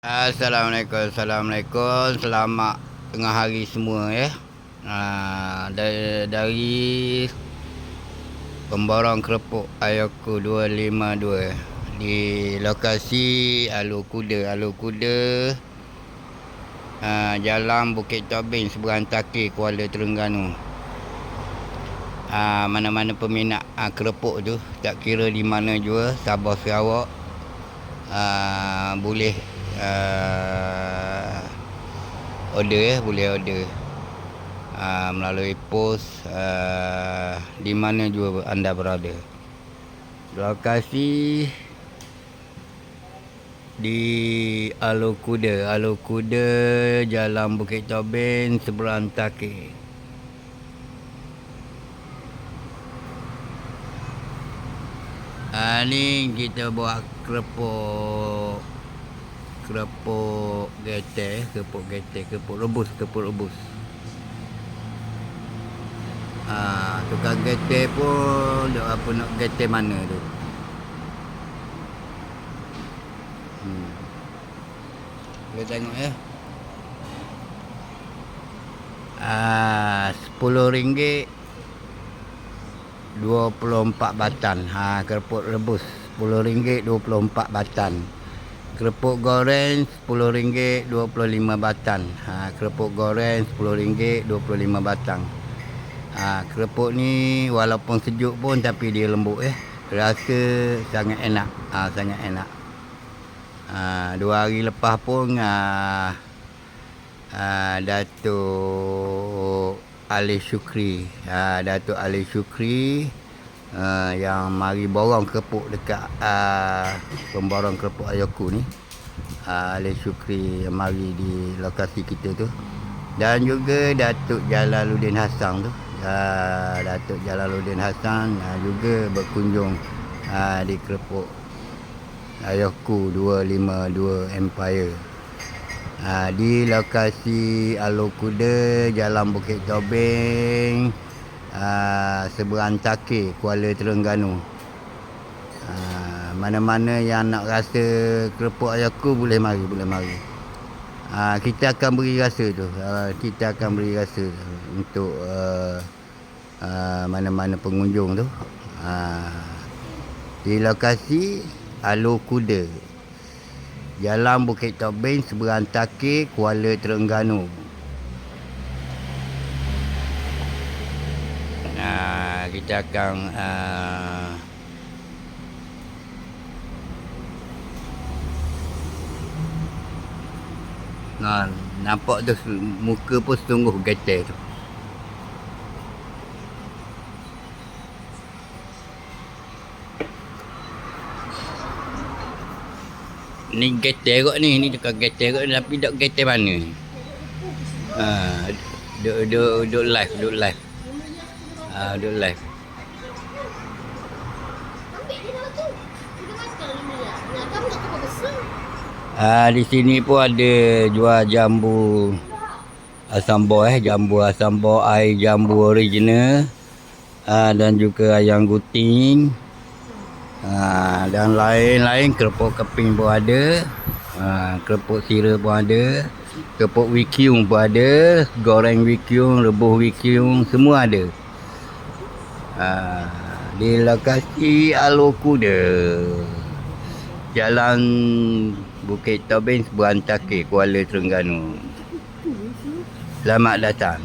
Assalamualaikum. Selamat tengah hari semua ya. Dari pemborong kerepuk Ayoko 252 di lokasi Alur Kuda. Jalan Bukit Tobing, Seberang Takir, Kuala Terengganu. Mana-mana peminat kerepuk tu, tak kira di mana jua, Sabah Sarawak, boleh boleh order melalui pos di mana jua anda berada. Lokasi di Alur Kuda, Jalan Bukit Tobing, Seberang Takir. Ni kita buat kerepuk getek, kerepuk rebus. Tukang getek pun apa nak getek mana tu. Boleh tengok ya. RM10 24 batan. Kerepuk rebus RM10 24 batan. Kerepuk goreng RM10 25 batan. Kerepuk goreng RM10 25 batang. Kerepuk ni walaupun sejuk pun tapi dia lembut rasa sangat enak. Sangat enak. 2 hari lepas pun Datuk Ali Syukri yang mari borong kerepuk dekat pemborong kerepuk Ayoko ni. Ali Syukri yang mari di lokasi kita tu, dan juga Datuk Jalaluddin Hassan tu. Datuk Jalaluddin Hassan juga berkunjung di kerepuk Ayoko 252 Empire di lokasi Alur Kuda, Jalan Bukit Tobing, Seberang Takir, Kuala Terengganu. Mana-mana yang nak rasa kerepuk Ayoko boleh mari. Kita akan beri rasa tu. Untuk mana-mana pengunjung tu. Di lokasi Alur Kuda, Jalan Bukit Tobing, Seberang Takir, Kuala Terengganu. Kita akan nampak tu muka pun sungguh getek tu. Ni getek kot ni dekat getek kot, tapi dok getek mana ni? Duk live. Duk live. Di sini pun ada jual jambu asam buah, jambu asam buah, air jambu original, dan juga ayam guting, dan lain-lain. Kerepuk keping pun ada, kerepuk sira pun ada, kerepuk wikyung pun ada, goreng wikyung, rebus wikyung, semua ada. Di lokasi Alur Kuda, Jalan Bukit Tobing, Seberang Takir, Kuala Terengganu. Selamat datang.